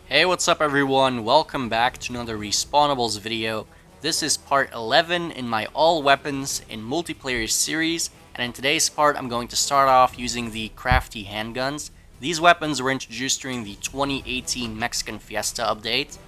Hey, what's up everyone? Welcome back to another Respawnables video. This is part 11 in my all weapons in multiplayer series, and in today's part I'm going to start off using the Crafty Handguns. These weapons were introduced during the 2018 Mexican Fiesta update,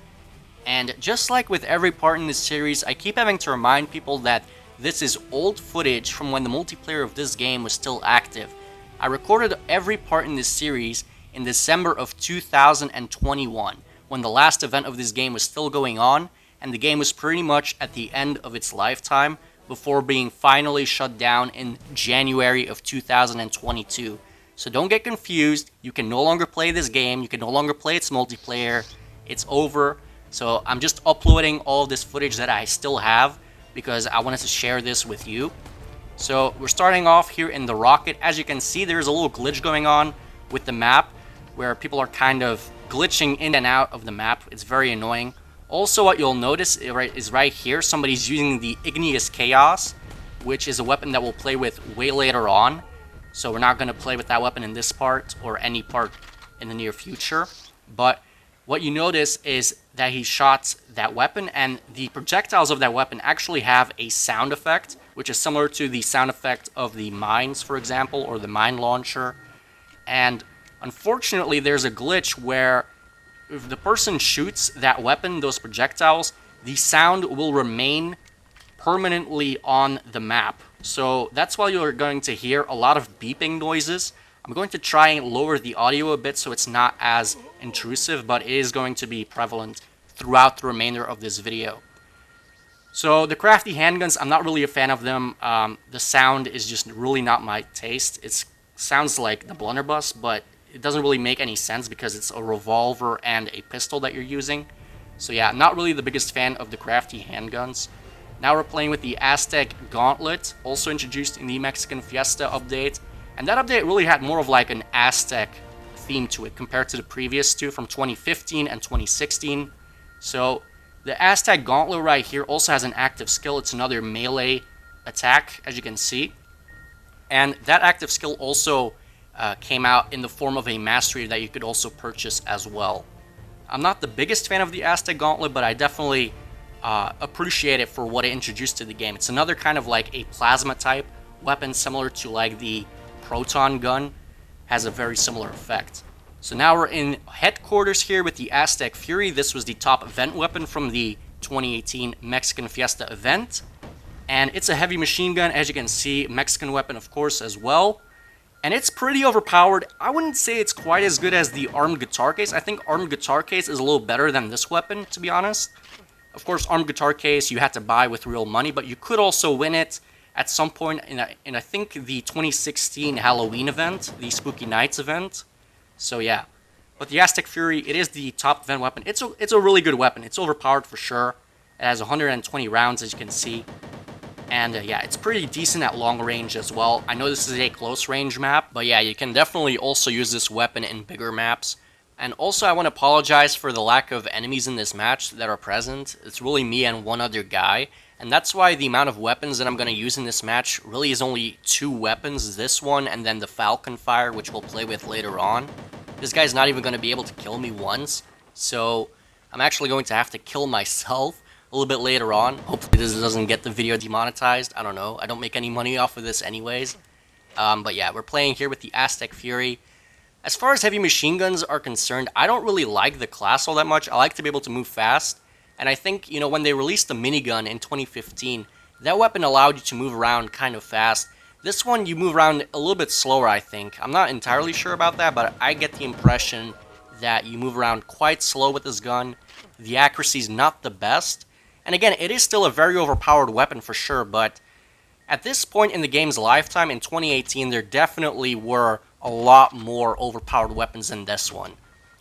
and just like with every part in this series, I keep having to remind people that this is old footage from when the multiplayer of this game was still active. I recorded every part in this series in December of 2021, when the last event of this game was still going on, and the game was pretty much at the end of its lifetime before being finally shut down in January of 2022. So don't get confused, you can no longer play this game, you can no longer play its multiplayer, it's over. So I'm just uploading all of this footage that I still have because I wanted to share this with you. So we're starting off here in the rocket. As you can see, there's a little glitch going on with the map where people are kind of glitching in and out of the map. It's very annoying. Also, what you'll notice is right here, somebody's using the Igneous Chaos, which is a weapon that we'll play with way later on. So we're not going to play with that weapon in this part or any part in the near future. But what you notice is that he shot that weapon, and the projectiles of that weapon actually have a sound effect, which is similar to the sound effect of the mines, for example, or the mine launcher. And unfortunately, there's a glitch where if the person shoots that weapon, those projectiles, the sound will remain permanently on the map. So that's why you're going to hear a lot of beeping noises. I'm going to try and lower the audio a bit so it's not as intrusive, but it is going to be prevalent throughout the remainder of this video. So the Crafty Handguns, I'm not really a fan of them. The sound is just really not my taste. It sounds like the blunderbuss, but it doesn't really make any sense because it's a revolver and a pistol that you're using. So yeah, not really the biggest fan of the Crafty Handguns. Now we're playing with the Aztec Gauntlet, also introduced in the Mexican Fiesta update. And that update really had more of like an Aztec theme to it compared to the previous two from 2015 and 2016. So the Aztec Gauntlet right here also has an active skill. It's another melee attack, as you can see. And that active skill also came out in the form of a mastery that you could also purchase as well. I'm not the biggest fan of the Aztec Gauntlet, but I definitely appreciate it for what it introduced to the game. It's another kind of like a plasma type weapon, similar to like the proton gun, has a very similar effect. So now we're in headquarters here with the Aztec Fury. This was the top event weapon from the 2018 Mexican Fiesta event. And it's a heavy machine gun, as you can see, Mexican weapon of course as well. And it's pretty overpowered. I wouldn't say it's quite as good as the armed guitar case. I think armed guitar case is a little better than this weapon, to be honest. Of course, armed guitar case you had to buy with real money, but you could also win it at some point in I think the 2016 Halloween event, the Spooky Nights event. So yeah, but the Aztec Fury, it is the top event weapon. It's a really good weapon. It's overpowered for sure. It has 120 rounds, as you can see. And yeah, it's pretty decent at long range as well. I know this is a close range map, but yeah, you can definitely also use this weapon in bigger maps. And also I want to apologize for the lack of enemies in this match that are present. It's really me and one other guy. And that's why the amount of weapons that I'm going to use in this match really is only 2 weapons. This one and then the Falcon Fire, which we'll play with later on. This guy's not even going to be able to kill me once. So I'm actually going to have to kill myself a little bit later on. Hopefully this doesn't get the video demonetized. I don't know. I don't make any money off of this anyways. But yeah, we're playing here with the Aztec Fury. As far as heavy machine guns are concerned, I don't really like the class all that much. I like to be able to move fast. And I think, you know, when they released the minigun in 2015, that weapon allowed you to move around kind of fast. This one, you move around a little bit slower, I think. I'm not entirely sure about that, but I get the impression that you move around quite slow with this gun. The accuracy is not the best. And again, it is still a very overpowered weapon for sure, but at this point in the game's lifetime, in 2018, there definitely were a lot more overpowered weapons than this one.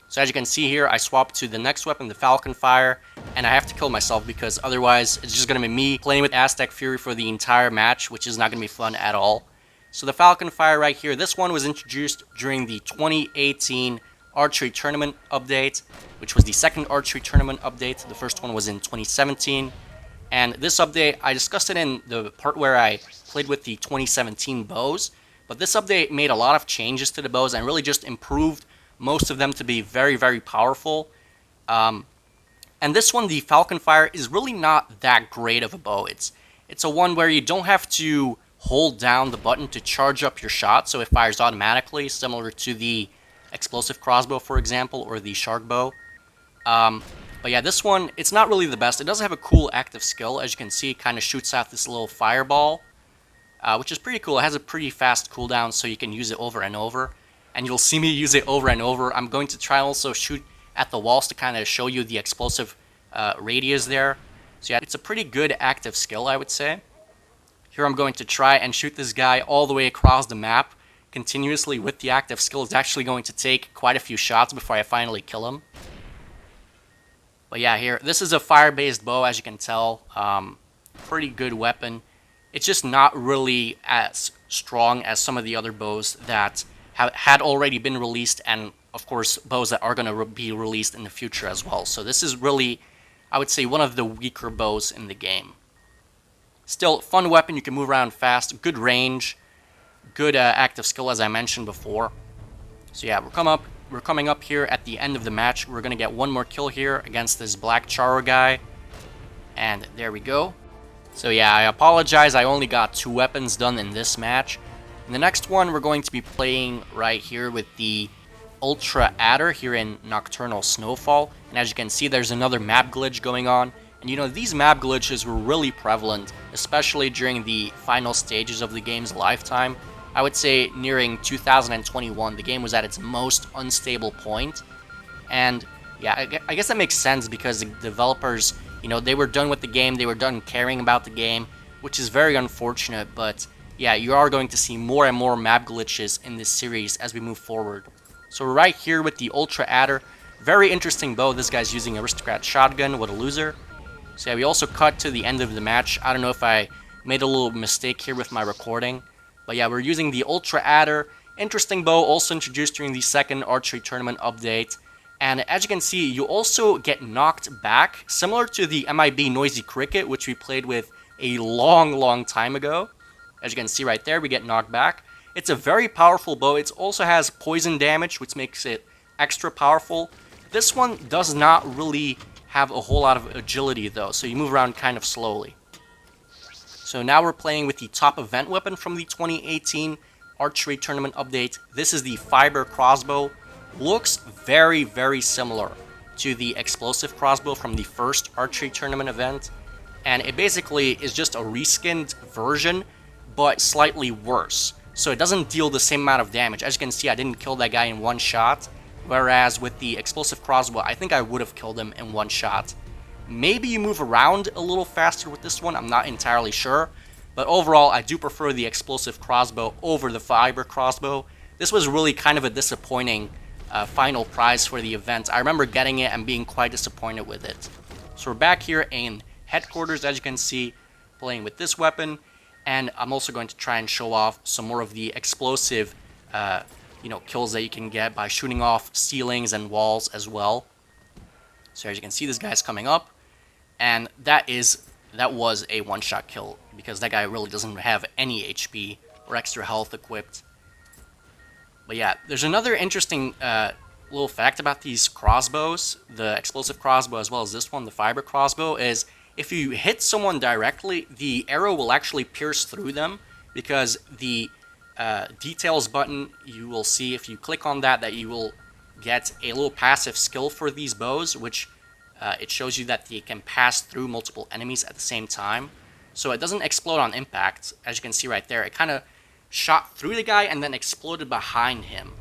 So as you can see here, I swapped to the next weapon, the Falcon Fire, and I have to kill myself because otherwise it's just going to be me playing with Aztec Fury for the entire match, which is not going to be fun at all. So the Falcon Fire right here, this one was introduced during the 2018 Archery Tournament update, which was the second Archery Tournament update. The first one was in 2017. And this update, I discussed it in the part where I played with the 2017 bows, but this update made a lot of changes to the bows and really just improved most of them to be very, very powerful. And this one, the Falcon Fire, is really not that great of a bow. It's a one where you don't have to hold down the button to charge up your shot, so it fires automatically, similar to the explosive crossbow, for example, or the shark bow. But yeah, this one, it's not really the best. It does have a cool active skill. As you can see, it kind of shoots out this little fireball, which is pretty cool. It has a pretty fast cooldown, so you can use it over and over. And you'll see me use it over and over. I'm going to try also shoot at the walls to kind of show you the explosive radius there. So yeah, it's a pretty good active skill, I would say. Here I'm going to try and shoot this guy all the way across the map continuously with the active skill. It's actually going to take quite a few shots before I finally kill him. But yeah, here, this is a fire-based bow, as you can tell. Pretty good weapon. It's just not really as strong as some of the other bows that had already been released, and of course, bows that are going to be released in the future as well. So this is really, I would say, one of the weaker bows in the game. Still, fun weapon. You can move around fast, good range, good active skill, as I mentioned before. So yeah, we're coming up here at the end of the match. We're going to get one more kill here against this Black Charo guy. And there we go. So yeah, I apologize. I only got 2 weapons done in this match. In the next one, we're going to be playing right here with the Ultra Adder here in Nocturnal Snowfall. And as you can see, there's another map glitch going on. And you know, these map glitches were really prevalent, especially during the final stages of the game's lifetime. I would say nearing 2021, the game was at its most unstable point. And yeah, I guess that makes sense because the developers, you know, they were done with the game, they were done caring about the game, which is very unfortunate. But yeah, you are going to see more and more map glitches in this series as we move forward. So we're right here with the Ultra Adder. Very interesting bow. This guy's using Aristocrat Shotgun. What a loser. So yeah, we also cut to the end of the match. I don't know if I made a little mistake here with my recording. But yeah, we're using the Ultra Adder. Interesting bow, also introduced during the second archery tournament update. And as you can see, you also get knocked back, similar to the MIB Noisy Cricket, which we played with a long time ago. As you can see right there, we get knocked back. It's a very powerful bow. It also has poison damage, which makes it extra powerful. This one does not really have a whole lot of agility, though, so you move around kind of slowly. So now we're playing with the top event weapon from the 2018 archery tournament update. This is the Fiber Crossbow. Looks very similar to the explosive crossbow from the first archery tournament event. And it basically is just a reskinned version, but slightly worse. So it doesn't deal the same amount of damage. As you can see, I didn't kill that guy in one shot. Whereas with the explosive crossbow, I think I would have killed him in one shot. Maybe you move around a little faster with this one, I'm not entirely sure. But overall, I do prefer the explosive crossbow over the fiber crossbow. This was really kind of a disappointing final prize for the event. I remember getting it and being quite disappointed with it. So we're back here in headquarters, as you can see, playing with this weapon. And I'm also going to try and show off some more of the explosive kills that you can get by shooting off ceilings and walls as well. So as you can see, this guy's coming up. And that was a one-shot kill, because that guy really doesn't have any HP or extra health equipped. But yeah, there's another interesting little fact about these crossbows, the explosive crossbow as well as this one, the fiber crossbow, is if you hit someone directly, the arrow will actually pierce through them, because the details button, you will see if you click on that you will get a little passive skill for these bows, which it shows you that they can pass through multiple enemies at the same time. So it doesn't explode on impact. As you can see right there, it kind of shot through the guy and then exploded behind him.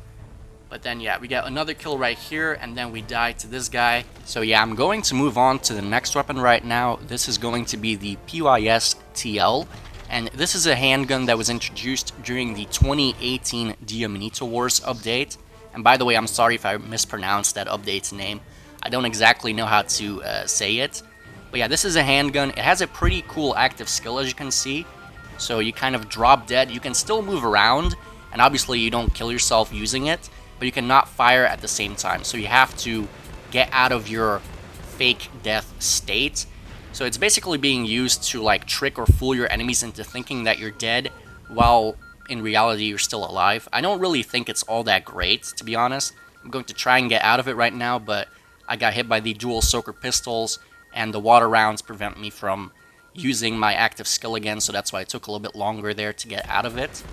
But then yeah, we get another kill right here, and then we die to this guy. So yeah, I'm going to move on to the next weapon right now. This is going to be the PYS-TL, and this is a handgun that was introduced during the 2018 Diamanita Wars update. And by the way, I'm sorry if I mispronounced that update's name. I don't exactly know how to say it. But yeah, this is a handgun. It has a pretty cool active skill, as you can see. So you kind of drop dead. You can still move around, and obviously you don't kill yourself using it, but you cannot fire at the same time. So you have to get out of your fake death state. So it's basically being used to like trick or fool your enemies into thinking that you're dead, while in reality you're still alive. I don't really think it's all that great, to be honest. I'm going to try and get out of it right now, but I got hit by the dual soaker pistols, and the water rounds prevent me from using my active skill again, so that's why it took a little bit longer there to get out of it.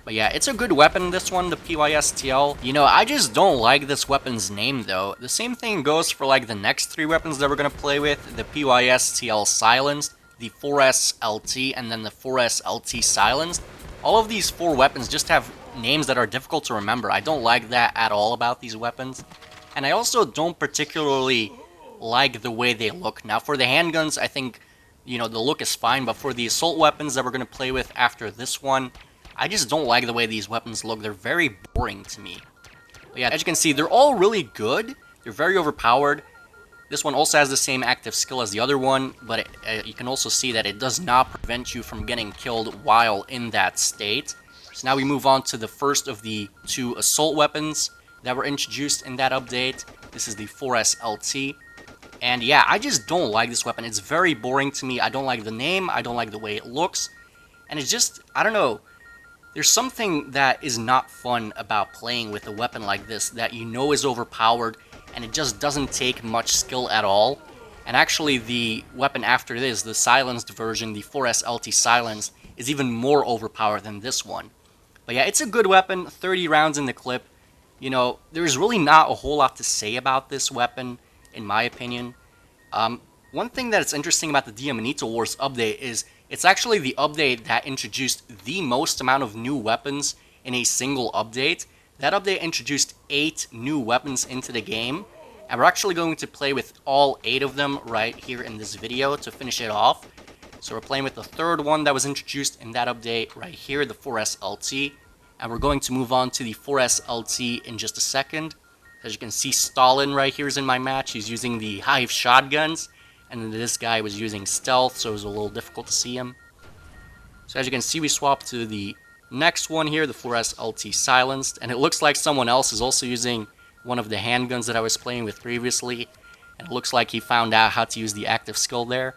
But yeah, it's a good weapon, this one, the PYS-TL. You know, I just don't like this weapon's name, though. The same thing goes for, like, the next 3 weapons that we're gonna play with. The PYS-TL Silenced, the 4S-LT, and then the 4S-LT Silenced. All of these 4 weapons just have names that are difficult to remember. I don't like that at all about these weapons. And I also don't particularly like the way they look. Now, for the handguns, I think, you know, the look is fine, but for the assault weapons that we're gonna play with after this one, I just don't like the way these weapons look. They're very boring to me. But yeah, as you can see, they're all really good. They're very overpowered. This one also has the same active skill as the other one, but you can also see that it does not prevent you from getting killed while in that state. So now we move on to the first of the 2 assault weapons that were introduced in that update. This is the 4S-LT. And yeah, I just don't like this weapon. It's very boring to me. I don't like the name. I don't like the way it looks. And it's just, I don't know. There's something that is not fun about playing with a weapon like this that you know is overpowered, and it just doesn't take much skill at all. And actually, the weapon after this, the silenced version, the 4S-LT Silenced, is even more overpowered than this one. But yeah, it's a good weapon, 30 rounds in the clip. You know, there's really not a whole lot to say about this weapon, in my opinion. One thing that's interesting about the Diamanito Wars update is it's actually the update that introduced the most amount of new weapons in a single update. That update introduced 8 new weapons into the game, and we're actually going to play with all 8 of them right here in this video to finish it off. So we're playing with the third one that was introduced in that update right here, the 4S-LT, and we're going to move on to the 4S-LT in just a second. As you can see, Stalin right here is in my match. He's using the Hive shotguns. And then this guy was using stealth, so it was a little difficult to see him. So as you can see, we swap to the next one here, the 4S-LT Silenced. And it looks like someone else is also using one of the handguns that I was playing with previously. And it looks like he found out how to use the active skill there.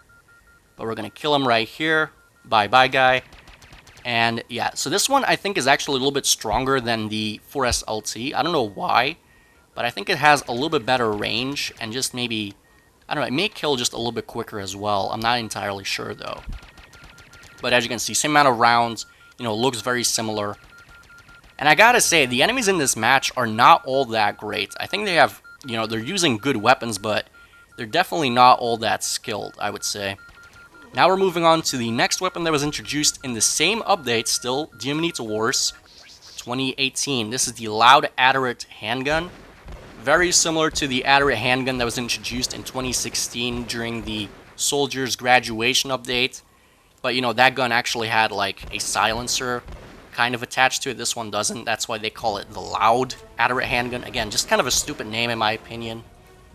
But we're going to kill him right here. Bye-bye, guy. And yeah, so this one I think is actually a little bit stronger than the 4S-LT. I don't know why, but I think it has a little bit better range and just maybe, I don't know, it may kill just a little bit quicker as well. I'm not entirely sure, though. But as you can see, same amount of rounds, you know, looks very similar. And I gotta say, the enemies in this match are not all that great. I think they have, you know, they're using good weapons, but they're definitely not all that skilled, I would say. Now we're moving on to the next weapon that was introduced in the same update, still, Diamanito Wars 2018. This is the Loud Atarot Handgun. Very similar to the Atarot handgun that was introduced in 2016 during the Soldier's Graduation update. But, you know, that gun actually had, like, a silencer kind of attached to it. This one doesn't. That's why they call it the Loud Atarot handgun. Again, just kind of a stupid name in my opinion.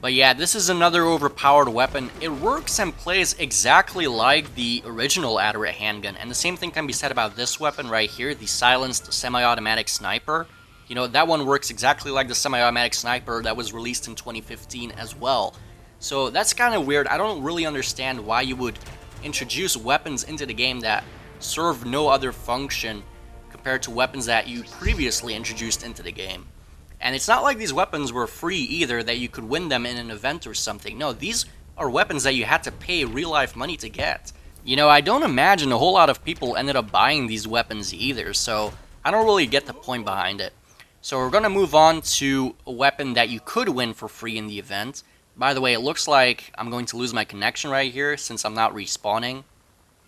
But yeah, this is another overpowered weapon. It works and plays exactly like the original Atarot handgun. And the same thing can be said about this weapon right here, the Silenced Semi-Automatic Sniper. You know, that one works exactly like the semi-automatic sniper that was released in 2015 as well. So that's kind of weird. I don't really understand why you would introduce weapons into the game that serve no other function compared to weapons that you previously introduced into the game. And it's not like these weapons were free either, that you could win them in an event or something. No, these are weapons that you had to pay real-life money to get. You know, I don't imagine a whole lot of people ended up buying these weapons either, so I don't really get the point behind it. So we're going to move on to a weapon that you could win for free in the event. By the way, it looks like I'm going to lose my connection right here since I'm not respawning.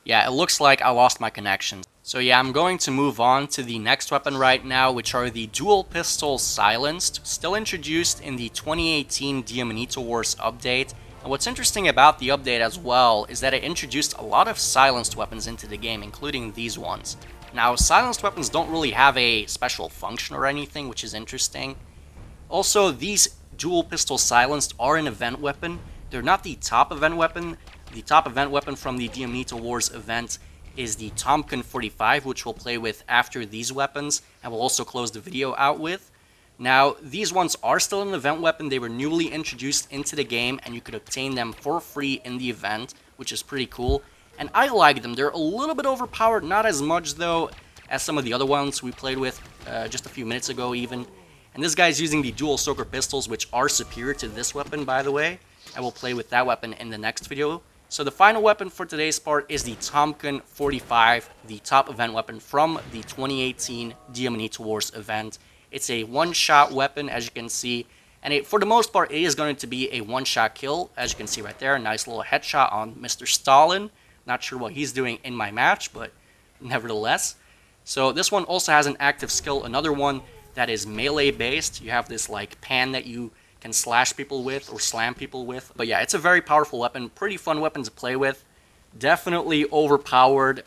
Yeah, it looks like I lost my connection. So yeah, I'm going to move on to the next weapon right now, which are the Dual Pistol Silenced, still introduced in the 2018 Diamanito Wars update. And what's interesting about the update as well is that it introduced a lot of silenced weapons into the game, including these ones. Now, silenced weapons don't really have a special function or anything, which is interesting. Also, these Dual Pistol Silenced are an event weapon. They're not the top event weapon. The top event weapon from the Diamanito Wars event is the Thompkin 45, which we'll play with after these weapons, and we'll also close the video out with. Now, these ones are still an event weapon. They were newly introduced into the game, and you could obtain them for free in the event, which is pretty cool. And I like them. They're a little bit overpowered, not as much, though, as some of the other ones we played with just a few minutes ago, even. And this guy's using the dual soaker pistols, which are superior to this weapon, by the way. I will play with that weapon in the next video. So the final weapon for today's part is the Thompkin 45, the top event weapon from the 2018 Diamanita Wars event. It's a one-shot weapon, as you can see, and for the most part, it is going to be a one-shot kill, as you can see right there. A nice little headshot on Mr. Stalin. Not sure what he's doing in my match, but nevertheless. So this one also has an active skill, another one that is melee-based. You have this like pan that you can slash people with or slam people with. But yeah, it's a very powerful weapon, pretty fun weapon to play with. Definitely overpowered,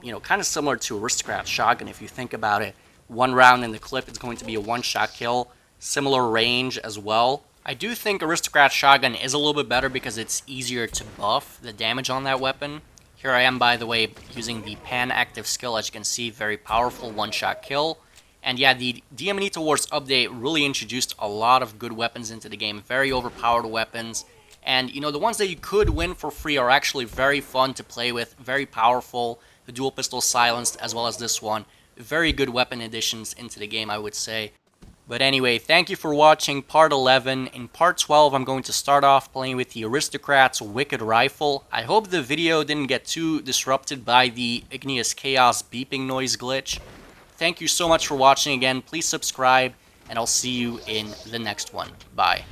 you know, kind of similar to Aristocrat Shotgun if you think about it. One round in the clip, it's going to be a one-shot kill. Similar range as well. I do think Aristocrat Shotgun is a little bit better because it's easier to buff the damage on that weapon. Here I am, by the way, using the pan active skill. As you can see, very powerful one-shot kill. And yeah, the Diamanita Wars update really introduced a lot of good weapons into the game. Very overpowered weapons. And, you know, the ones that you could win for free are actually very fun to play with. Very powerful. The dual pistol silenced, as well as this one. Very good weapon additions into the game, I would say. But anyway, thank you for watching part 11. In part 12, I'm going to start off playing with the Aristocrat's Wicked Rifle. I hope the video didn't get too disrupted by the Igneous Chaos beeping noise glitch. Thank you so much for watching again. Please subscribe, and I'll see you in the next one. Bye.